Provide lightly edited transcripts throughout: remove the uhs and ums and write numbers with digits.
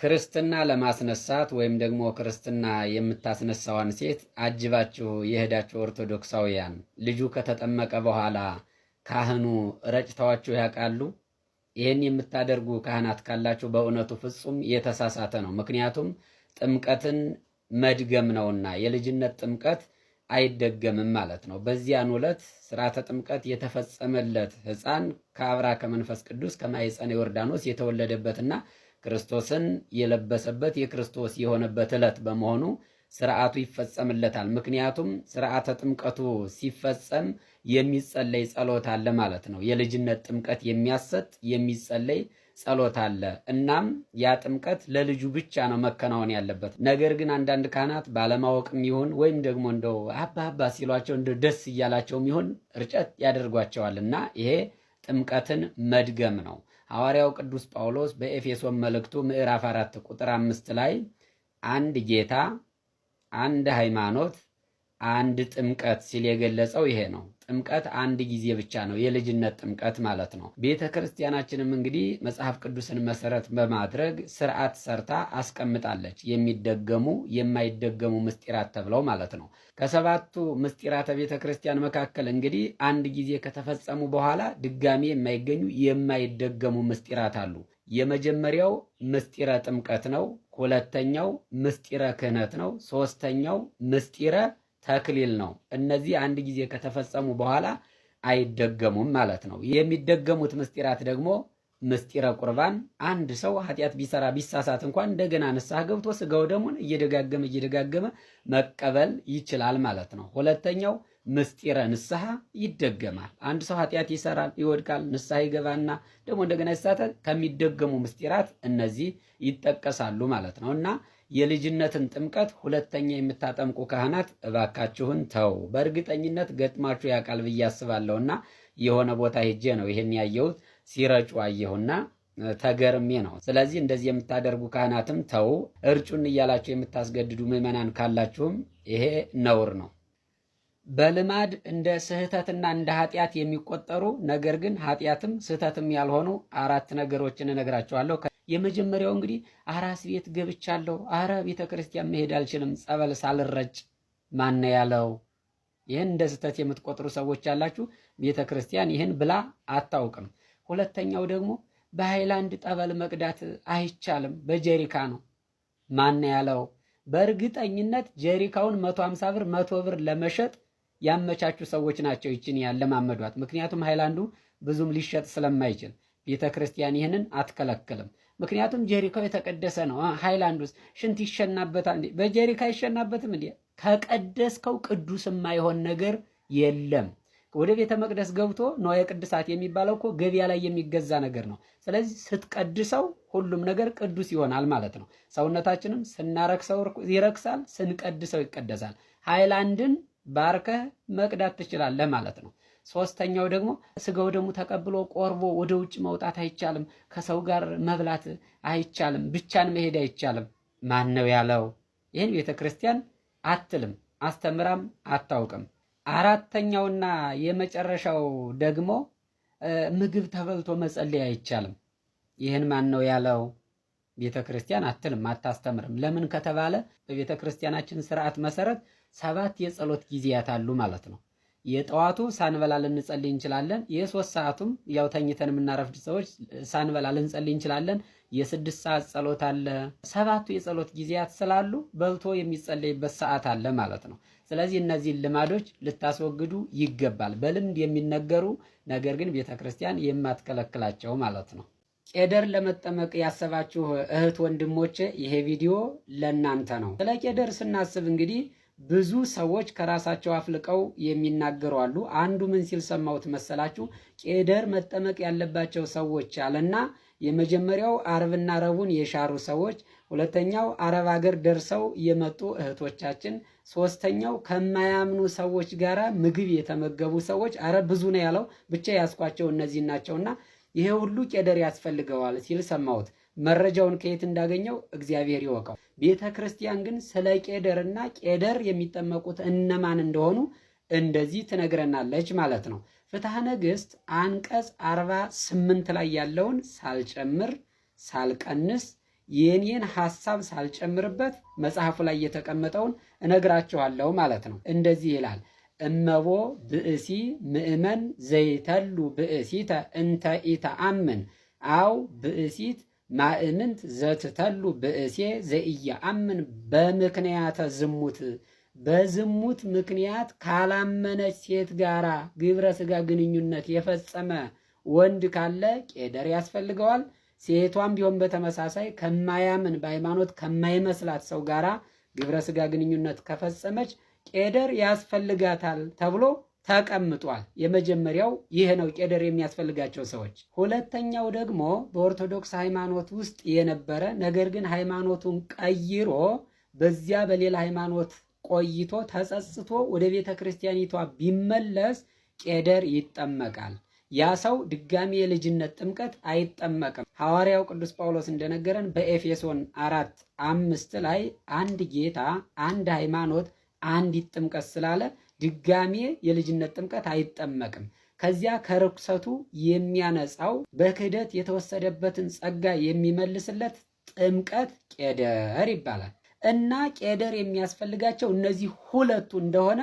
ክርስትና ለማስነሳት ወይም ደግሞ ክርስትና የምታስነሳዋን ሴት አጅባችሁ የሄዳችሁ ኦርቶዶክሳውያን ልጁ ከተጠመቀ በኋላ ካህኑ ረጭተዋችሁ ያውቃሉ? ይህን የምታደርጉ ካህናት ካላችሁ በእውነቱ ፍጹም የተሳሳተ ነው። ምክንያቱም ጥምቀትን መድገም ነውና የልጅነት ጥምቀት አይደገምም ማለት ነው። በዚያን ዕለት ሥርዓተ ጥምቀት የተፈጸመለት ሕፃን ከአብራ ከመንፈስ ቅዱስ ከማኅፀነ ዮርዳኖስ የተወለደበትና ክርስቶስን የለበሰበት የክርስቶስ የሆነበት ዕለት በመሆኑ ሥርዓቱ ይፈጸምለታል። ምክንያቱም ሥርዓተ ጥምቀቱ ሲፈጸም የሚጸለይ ጸሎት አለ ማለት ነው። የልጅነት ጥምቀት የሚያሰጥ የሚጸለይ ጸሎት አለ። እናም ያ ጥምቀት ለልጁ ብቻ ነው መከናወን ያለበት። ነገር ግን አንዳንድ ካህናት ባለማወቅም ይሁን ወይም ደግሞ እንደው አባ ሲሏቸው እንደ ደስ እያላቸውም ይሁን ርጨት ያደርጓቸዋል እና ይሄ ጥምቀትን መድገም ነው። ሐዋርያው ቅዱስ ጳውሎስ በኤፌሶን መልእክቱ ምዕራፍ 4 ቁጥር 5 ላይ አንድ ጌታ፣ አንድ ሃይማኖት፣ አንድ ጥምቀት ሲል የገለጸው ይሄ ነው። ጥምቀት አንድ ጊዜ ብቻ ነው፣ የልጅነት ጥምቀት ማለት ነው። ቤተ ክርስቲያናችንም እንግዲህ መጽሐፍ ቅዱስን መሰረት በማድረግ ስርዓት ሰርታ አስቀምጣለች። የሚደገሙ የማይደገሙ ምስጢራት ተብለው ማለት ነው። ከሰባቱ ምስጢራተ ቤተ ክርስቲያን መካከል እንግዲህ አንድ ጊዜ ከተፈጸሙ በኋላ ድጋሜ የማይገኙ የማይደገሙ ምስጢራት አሉ። የመጀመሪያው ምስጢረ ጥምቀት ነው። ሁለተኛው ምስጢረ ክህነት ነው። ሶስተኛው ምስጢረ ተክሊል ነው። እነዚህ አንድ ጊዜ ከተፈጸሙ በኋላ አይደገሙም ማለት ነው። የሚደገሙት ምስጢራት ደግሞ ምስጢረ ቁርባን፣ አንድ ሰው ኃጢአት ቢሰራ ቢሳሳት እንኳን እንደገና ንስሐ ገብቶ ስጋው ደሙን እየደጋገመ መቀበል ይችላል ማለት ነው። ሁለተኛው ምስጢረ ንስሐ ይደገማል። አንድ ሰው ኃጢአት ይሰራል፣ ይወድቃል፣ ንስሐ ይገባና ደግሞ እንደገና ይሳሳት። ከሚደገሙ ምስጢራት እነዚህ ይጠቀሳሉ ማለት ነው እና የልጅነትን ጥምቀት ሁለተኛ የምታጠምቁ ካህናት እባካችሁን ተው። በእርግጠኝነት ገጥማችሁ ያውቃል ብዬ አስባለሁና የሆነ ቦታ ሄጄ ነው ይሄን ያየሁት። ሲረጩ አየሁና ተገርሜ ነው። ስለዚህ እንደዚህ የምታደርጉ ካህናትም ተው። እርጩን እያላችሁ የምታስገድዱ ምዕመናን ካላችሁም ይሄ ነውር ነው። በልማድ እንደ ስህተትና እንደ ኃጢአት የሚቆጠሩ ነገር ግን ኃጢአትም ስህተትም ያልሆኑ 4 ነገሮችን እነግራችኋለሁ። የመጀመሪያው እንግዲህ አራስ ቤት ገብቻለሁ፣ አረ ቤተ ክርስቲያን መሄድ አልችልም ጸበል ሳልረጭ ማን ያለው? ይህን እንደ ስህተት የምትቆጥሩ ሰዎች ያላችሁ፣ ቤተ ክርስቲያን ይህን ብላ አታውቅም። ሁለተኛው ደግሞ በሃይላንድ ጠበል መቅዳት አይቻልም፣ በጀሪካ ነው። ማን ያለው? በእርግጠኝነት ጀሪካውን 150 ብር 100 ብር ለመሸጥ ያመቻቹ ሰዎች ናቸው ይችን ያለማመዷት። ምክንያቱም ሃይላንዱ ብዙም ሊሸጥ ስለማይችል ቤተ ክርስቲያን ይህንን አትከለክልም። ምክንያቱም ጀሪካው የተቀደሰ ነው። ሃይላንድ ውስጥ ሽንት ይሸናበታል። በጀሪካ አይሸናበትም እንዴ? ከቀደስከው ቅዱስ የማይሆን ነገር የለም። ወደ ቤተ መቅደስ ገብቶ ንዋየ ቅድሳት የሚባለው እኮ ገበያ ላይ የሚገዛ ነገር ነው። ስለዚህ ስትቀድሰው ሁሉም ነገር ቅዱስ ይሆናል ማለት ነው። ሰውነታችንም ስናረክሰው ይረክሳል፣ ስንቀድሰው ይቀደሳል። ሃይላንድን ባርከህ መቅዳት ትችላለህ ማለት ነው። ሶስተኛው ደግሞ ስጋው ደግሞ ተቀብሎ ቆርቦ ወደ ውጭ መውጣት አይቻልም። ከሰው ጋር መብላት አይቻልም። ብቻን መሄድ አይቻልም። ማን ነው ያለው? ይህን ቤተ ክርስቲያን አትልም፣ አስተምራም አታውቅም። አራተኛውና የመጨረሻው ደግሞ ምግብ ተበልቶ መጸለይ አይቻልም። ይህን ማን ነው ያለው? ቤተ ክርስቲያን አትልም፣ አታስተምርም። ለምን ከተባለ በቤተ ክርስቲያናችን ስርዓት መሰረት 7 የጸሎት ጊዜያት አሉ ማለት ነው። የጠዋቱ ሳንበላ ልንጸልይ እንችላለን። የ3 ሰዓቱም ያው ተኝተን የምናረፍድ ሰዎች ሳንበላ ልንጸልይ እንችላለን። የ6 ሰዓት ጸሎት አለ። 7ቱ የጸሎት ጊዜያት ስላሉ በልቶ የሚጸለይበት ሰዓት አለ ማለት ነው። ስለዚህ እነዚህን ልማዶች ልታስወግዱ ይገባል። በልምድ የሚነገሩ ነገር ግን ቤተክርስቲያን የማትከለክላቸው ማለት ነው። ቄደር ለመጠመቅ ያሰባችሁ እህት ወንድሞቼ ይሄ ቪዲዮ ለእናንተ ነው። ስለ ቄደር ስናስብ እንግዲህ ብዙ ሰዎች ከራሳቸው አፍልቀው የሚናገሩ አሉ። አንዱ ምን ሲል ሰማሁት መሰላችሁ? ቄደር መጠመቅ ያለባቸው ሰዎች አለና የመጀመሪያው አርብና ረቡዕን የሻሩ ሰዎች፣ ሁለተኛው አረብ ሀገር ደርሰው የመጡ እህቶቻችን፣ ሶስተኛው ከማያምኑ ሰዎች ጋር ምግብ የተመገቡ ሰዎች። አረ ብዙ ነው ያለው፣ ብቻ ያስኳቸው እነዚህ ናቸውና ይሄ ሁሉ ቄደር ያስፈልገዋል ሲል ሰማሁት። መረጃውን ከየት እንዳገኘው እግዚአብሔር ይወቀው። ቤተ ክርስቲያን ግን ስለ ቄደርና ቄደር የሚጠመቁት እነማን እንደሆኑ እንደዚህ ትነግረናለች ማለት ነው። ፍትሐ ነገሥት አንቀጽ 48 ላይ ያለውን ሳልጨምር ሳልቀንስ የኔን ሐሳብ ሳልጨምርበት መጽሐፉ ላይ የተቀመጠውን እነግራችኋለሁ ማለት ነው። እንደዚህ ይላል። እመቦ ብእሲ ምእመን ዘይተሉ ብእሲተ እንተ ኢተአምን አው ብእሲት ማእምንት ዘትተሉ ብእሴ ዘኢየአምን በምክንያተ ዝሙት በዝሙት ምክንያት ካላመነች ሴት ጋራ ግብረ ሥጋ ግንኙነት የፈጸመ ወንድ ካለ ቄደር ያስፈልገዋል። ሴቷም ቢሆን በተመሳሳይ ከማያምን በሃይማኖት ከማይመስላት ሰው ጋራ ግብረ ሥጋ ግንኙነት ከፈጸመች ቄደር ያስፈልጋታል ተብሎ ተቀምጧል። የመጀመሪያው ይህ ነው፣ ቄደር የሚያስፈልጋቸው ሰዎች። ሁለተኛው ደግሞ በኦርቶዶክስ ሃይማኖት ውስጥ የነበረ ነገር ግን ሃይማኖቱን ቀይሮ በዚያ በሌላ ሃይማኖት ቆይቶ ተጸጽቶ ወደ ቤተ ክርስቲያኒቷ ቢመለስ ቄደር ይጠመቃል። ያ ሰው ድጋሚ የልጅነት ጥምቀት አይጠመቅም። ሐዋርያው ቅዱስ ጳውሎስ እንደነገረን በኤፌሶን 4:5 ላይ አንድ ጌታ፣ አንድ ሃይማኖት፣ አንዲት ጥምቀት ስላለ ድጋሚ የልጅነት ጥምቀት አይጠመቅም። ከዚያ ከርኩሰቱ የሚያነጻው በክህደት የተወሰደበትን ጸጋ የሚመልስለት ጥምቀት ቄደር ይባላል። እና ቄደር የሚያስፈልጋቸው እነዚህ ሁለቱ እንደሆነ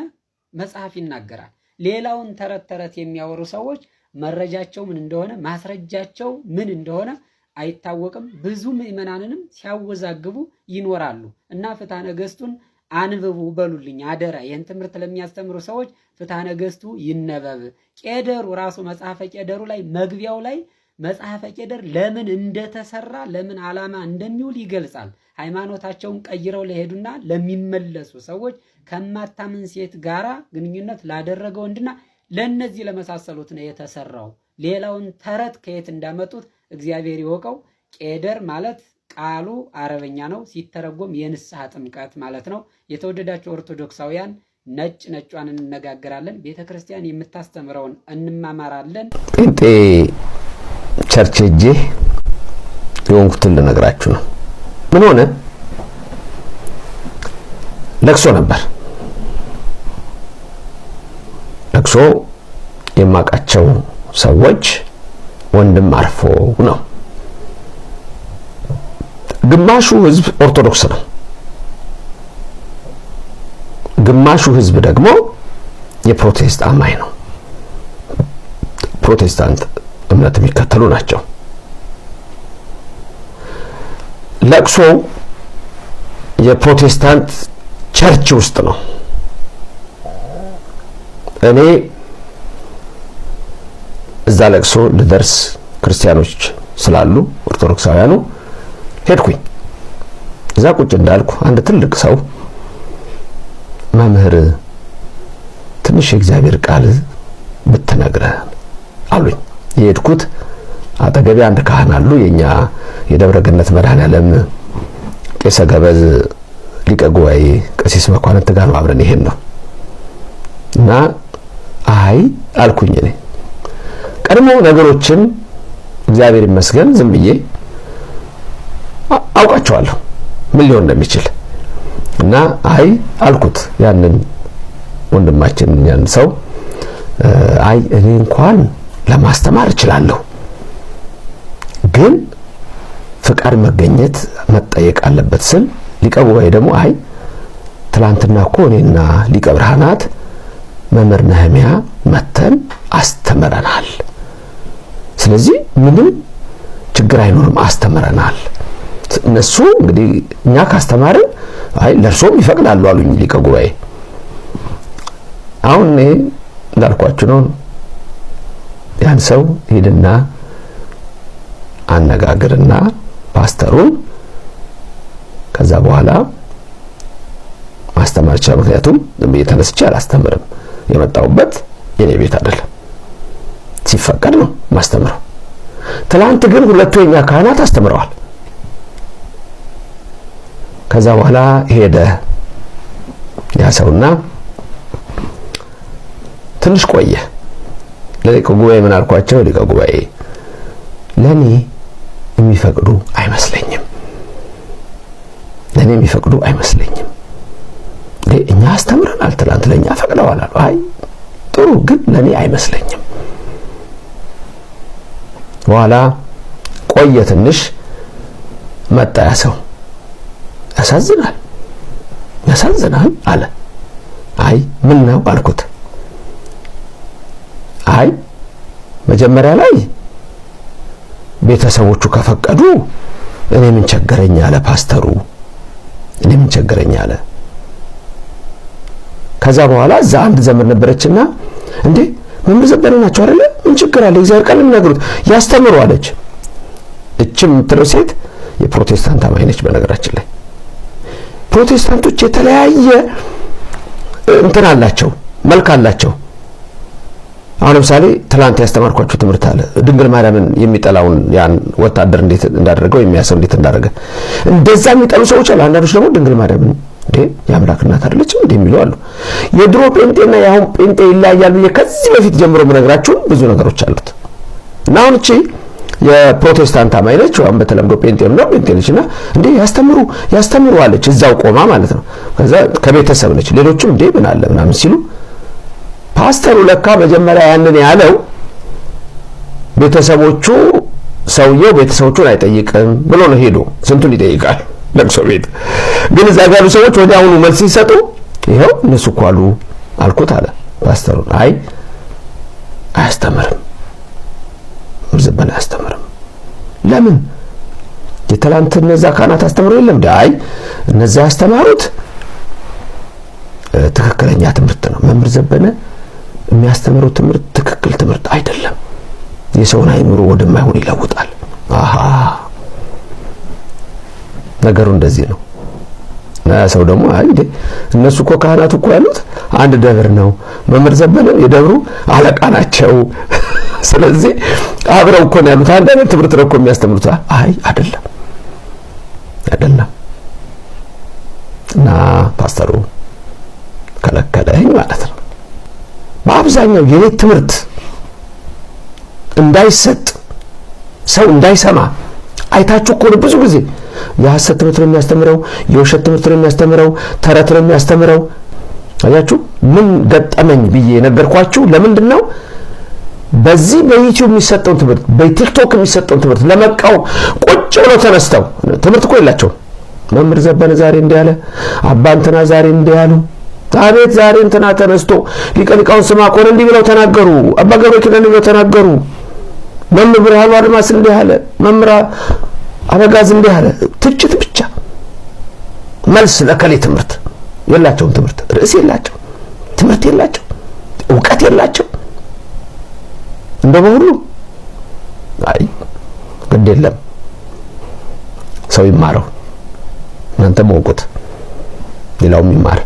መጽሐፍ ይናገራል። ሌላውን ተረት ተረት የሚያወሩ ሰዎች መረጃቸው ምን እንደሆነ ማስረጃቸው ምን እንደሆነ አይታወቅም። ብዙ ምዕመናንንም ሲያወዛግቡ ይኖራሉ። እና ፍትሐ ነገሥቱን አንብቡ በሉልኝ አደራ። ይህን ትምህርት ለሚያስተምሩ ሰዎች ፍትሐ ነገሥቱ ይነበብ። ቄደሩ ራሱ መጽሐፈ ቄደሩ ላይ መግቢያው ላይ መጽሐፈ ቄደር ለምን እንደተሰራ ለምን ዓላማ እንደሚውል ይገልጻል። ሃይማኖታቸውን ቀይረው ለሄዱና ለሚመለሱ ሰዎች ከማታምን ሴት ጋራ ግንኙነት ላደረገ ወንድና ለነዚህ ለመሳሰሉት ነው የተሰራው። ሌላውን ተረት ከየት እንዳመጡት እግዚአብሔር ይወቀው። ቄደር ማለት ቃሉ አረበኛ ነው፣ ሲተረጎም የንስሐ ጥምቀት ማለት ነው። የተወደዳቸው ኦርቶዶክሳውያን ነጭ ነጯን እንነጋገራለን። ቤተክርስቲያን የምታስተምረውን እንማማራለን። ጴንጤ ቸርች ሄጄ የሆንኩትን ልነግራችሁ ነው። ምን ሆነ? ለቅሶ ነበር። ለቅሶ የማውቃቸው ሰዎች ወንድም አርፎ ነው። ግማሹ ህዝብ ኦርቶዶክስ ነው፣ ግማሹ ህዝብ ደግሞ የፕሮቴስታንት አማኝ ነው። ፕሮቴስታንት እምነት የሚከተሉ ናቸው። ለቅሶ የፕሮቴስታንት ቸርች ውስጥ ነው። እኔ እዛ ለቅሶ ልደርስ ክርስቲያኖች ስላሉ ኦርቶዶክሳውያኑ ሄድኩኝ። እዛ ቁጭ እንዳልኩ አንድ ትልቅ ሰው መምህር ትንሽ የእግዚአብሔር ቃል ብትነግረን አሉኝ። የሄድኩት አጠገቤ አንድ ካህን አሉ። የኛ የደብረ ገነት መድኃኔዓለም ቄሰ ገበዝ ሊቀ ጉባኤ ቀሲስ መኳንንት ጋር ነው አብረን ይሄን ነው እና አይ አልኩኝ። እኔ ቀድሞ ነገሮችን እግዚአብሔር ይመስገን ዝም ብዬ አውቃቸዋለሁ ምን ሊሆን እንደሚችል እና አይ አልኩት። ያንን ወንድማችን ያን ሰው አይ እኔ እንኳን ለማስተማር እችላለሁ፣ ግን ፍቃድ መገኘት መጠየቅ አለበት ስል ሊቀ ጉባኤ ደግሞ አይ ትላንትና እኮ እኔና ሊቀ ብርሃናት መምህር ነህሚያ መተን አስተምረናል፣ ስለዚህ ምንም ችግር አይኖርም አስተምረናል። እነሱ እንግዲህ እኛ ካስተማርን አይ ለርሶም ይፈቅዳሉ አሉኝ ሊቀ ጉባኤ። አሁን እኔ እንዳልኳችሁ ነው። ያን ሰው ሄድና አነጋግርና ፓስተሩን ከዛ በኋላ ማስተማር ይችላል። ምክንያቱም ዝም ብዬ ተነስቼ አላስተምርም። የመጣሁበት የኔ ቤት አይደለም፣ ሲፈቀድ ነው ማስተምረው። ትላንት ግን ሁለቱ የኛ ካህናት አስተምረዋል። ከዛ በኋላ ሄደ ያ ሰውና ትንሽ ቆየ። ለሊቀ ጉባኤ ምን አልኳቸው? ሊቀ ጉባኤ ለኔ የሚፈቅዱ አይመስለኝም፣ ለኔ የሚፈቅዱ አይመስለኝም። እኛ አስተምረናል፣ ትላንት ለኛ ፈቅደዋል አሉ። አይ ጥሩ፣ ግን ለኔ አይመስለኝም። በኋላ ቆየ ትንሽ መጣ ያ ሰው። ያሳዝናል አለ። አይ ምን ነው አልኩት። አይ መጀመሪያ ላይ ቤተሰቦቹ ከፈቀዱ እኔ ምን ቸገረኝ አለ ፓስተሩ። እኔ ምን ቸገረኝ አለ። ከዛ በኋላ እዛ አንድ ዘመን ነበረችና እንዴ መምህር ዘበነ ናቸው አይደለ? ምን ችግር አለ? እግዚአብሔር ቃል የሚናገሩት ያስተምሩ አለች። እችም የምትለው ሴት የፕሮቴስታንት አማኝ ነች። በነገራችን ላይ ፕሮቴስታንቶች የተለያየ እንትን አላቸው፣ መልክ አላቸው። አሁን ለምሳሌ ትላንት ያስተማርኳችሁ ትምህርት አለ። ድንግል ማርያምን የሚጠላውን ያን ወታደር እንዴት እንዳደረገው የሚያሰው እንዴት እንዳደረገ እንደዛ የሚጠሉ ሰዎች አሉ። አንዳንዶች ደግሞ ድንግል ማርያምን እንዴ የአምላክ እናት አይደለችም እንዴ የሚሉ አሉ። የድሮ ጴንጤና የአሁን ጴንጤ ይለያያል ብዬ ከዚህ በፊት ጀምሮ የምነግራችሁ ብዙ ነገሮች አሉት። እና አሁን እቺ የፕሮቴስታንት አማኝ ነች፣ ወይም በተለምዶ ጴንጤ ነው ጴንጤ ነችና እንዴ ያስተምሩ አለች። እዛው ቆማ ማለት ነው። ከዛ ከቤተሰብ ነች። ሌሎችም እንዴ ምን አለ ምናምን ሲሉ ፓስተሩ ለካ መጀመሪያ ያንን ያለው ሰውየው ቤተሰቦቹን አይጠይቅም ብሎ ነው ሄዶ ስንቱን ይጠይቃል ለቅሶ ቤት። ግን እዛ ጋር ሰዎች ወዲያውኑ መልስ ሲሰጡ ይሄው እነሱ እኮ አሉ አልኩት አለ ፓስተሩ። አይ አያስተምርም፣ ምርዝበን አያስተምርም። ለምን የትላንት እነዛ ካህናት አስተምረው የለም እንዴ? አይ እነዛ ያስተማሩት ትክክለኛ ትምህርት ነው። መምህር ዘበነ የሚያስተምረው ትምህርት ትክክል ትምህርት አይደለም፣ የሰውን አይምሮ ወደማይሆን ይለውጣል። አሃ ነገሩ እንደዚህ ነው። ሰው ደግሞ አይ እንዴ እነሱ እኮ ካህናቱ እኮ ያሉት አንድ ደብር ነው፣ መምህር ዘበነ የደብሩ አለቃ ናቸው። ስለዚህ አብረው እኮ ነው ያሉት፣ አንድ አይነት ትምህርት ነው እኮ የሚያስተምሩት። አይ አይደለም። እና ፓስተሩ ከለከለኝ ማለት ነው። በአብዛኛው የኔ ትምህርት እንዳይሰጥ ሰው እንዳይሰማ አይታችሁ እኮ ብዙ ጊዜ የሐሰት ትምህርት ነው የሚያስተምረው፣ የውሸት ትምህርት ነው የሚያስተምረው፣ ተረት ነው የሚያስተምረው። አያችሁ ምን ገጠመኝ ብዬ ነገርኳችሁ። ለምንድን ነው በዚህ በዩቲዩብ የሚሰጠው ትምህርት በቲክቶክ የሚሰጠው ትምህርት ለመቃው ቁጭ ብለው ተነስተው ትምህርት እኮ የላቸውም። መምህር ዘበነ ዛሬ እንዲህ ያለ፣ አባ እንትና ዛሬ እንዲህ ያሉ፣ አቤት ዛሬ እንትና ተነስቶ ሊቀሊቃውን ስማ ኮን እንዲህ ብለው ተናገሩ፣ አባ ገብረ ኪዳን ብለው ተናገሩ፣ መምህር ብርሃኑ አድማስ እንዲህ አለ፣ መምህር አበጋዝ እንዲህ አለ። ትችት ብቻ መልስ ለከሌ ትምህርት የላቸውም። ትምህርት ርዕስ የላቸው፣ ትምህርት የላቸው፣ ዕውቀት የላቸው። እንደበሁሉ አይ ግድ የለም ሰው ይማረው፣ እናንተ ወቁት፣ ሌላውም ይማር።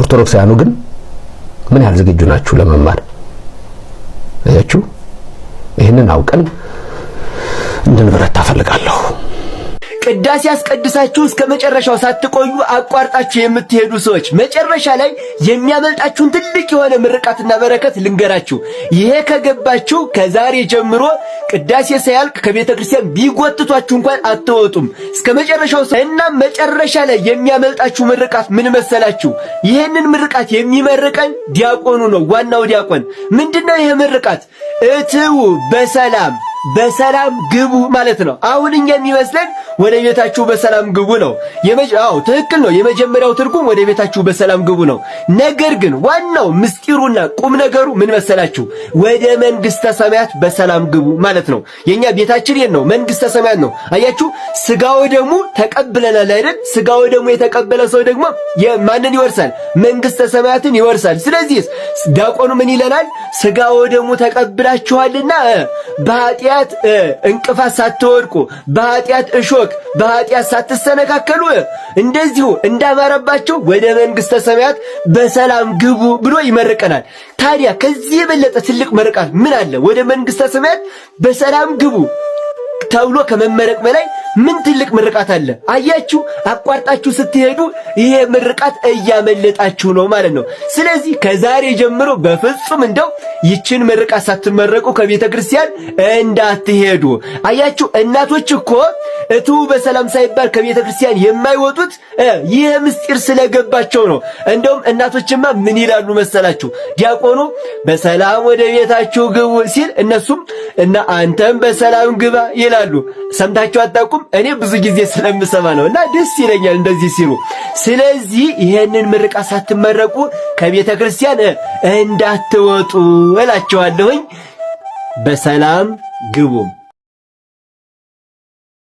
ኦርቶዶክሳውያኑ ግን ምን ያህል ዝግጁ ናችሁ ለመማር? አያችሁ፣ ይህንን አውቀን እንድንበረታ ፈልጋለሁ። ቅዳሴ ያስቀድሳችሁ እስከ መጨረሻው ሳትቆዩ አቋርጣችሁ የምትሄዱ ሰዎች መጨረሻ ላይ የሚያመልጣችሁን ትልቅ የሆነ ምርቃትና በረከት ልንገራችሁ። ይሄ ከገባችሁ ከዛሬ ጀምሮ ቅዳሴ ሳያልቅ ከቤተ ክርስቲያን ቢጎትቷችሁ እንኳን አትወጡም እስከ መጨረሻው። እና መጨረሻ ላይ የሚያመልጣችሁ ምርቃት ምን መሰላችሁ? ይሄንን ምርቃት የሚመርቀን ዲያቆኑ ነው። ዋናው ዲያቆን ምንድነው ይሄ ምርቃት? እትው በሰላም ግቡ ማለት ነው። አሁን እኛ የሚመስለን ወደ ቤታችሁ በሰላም ግቡ ነው። ትክክል ነው። የመጀመሪያው ትርጉም ወደ ቤታችሁ በሰላም ግቡ ነው። ነገር ግን ዋናው ምስጢሩና ቁም ነገሩ ምን መሰላችሁ? ወደ መንግስተ ሰማያት በሰላም ግቡ ማለት ነው። የኛ ቤታችን የት ነው? መንግስተ ሰማያት ነው። አያችሁ፣ ስጋው ደግሞ ተቀብለናል አይደል? ስጋው ደግሞ የተቀበለ ሰው ደግሞ ማንን ይወርሳል? መንግስተ ሰማያትን ይወርሳል። ስለዚህ ዲያቆኑ ምን ይለናል? ስጋው ደግሞ ተቀብላችኋልና በኃጢአት እንቅፋት ሳትወድቁ፣ በኃጢአት እሾክ፣ በኃጢአት ሳትሰነካከሉ እንደዚሁ እንዳማረባቸው ወደ መንግስተ ሰማያት በሰላም ግቡ ብሎ ይመርቀናል። ታዲያ ከዚህ የበለጠ ትልቅ ምርቃት ምን አለ? ወደ መንግስተ ሰማያት በሰላም ግቡ ተብሎ ከመመረቅ በላይ ምን ትልቅ ምርቃት አለ? አያችሁ፣ አቋርጣችሁ ስትሄዱ ይሄ ምርቃት እያመለጣችሁ ነው ማለት ነው። ስለዚህ ከዛሬ ጀምሮ በፍጹም እንደው ይችን ምርቃት ሳትመረቁ ከቤተ ክርስቲያን እንዳትሄዱ። አያችሁ፣ እናቶች እኮ እትው በሰላም ሳይባል ከቤተ ክርስቲያን የማይወጡት ይሄ ምስጢር ስለገባቸው ነው። እንደውም እናቶችማ ምን ይላሉ መሰላችሁ? ዲያቆኑ በሰላም ወደ ቤታችሁ ግቡ ሲል እነሱም እና አንተም በሰላም ግባ ይላሉ። ሰምታችሁ አታውቁም? እኔ ብዙ ጊዜ ስለምሰማ ነውና ደስ ይለኛል እንደዚህ ሲሉ። ስለዚህ ይሄንን ምርቃት ሳትመረቁ ከቤተ ክርስቲያን እንዳትወጡ እላችኋለሁኝ። በሰላም ግቡ።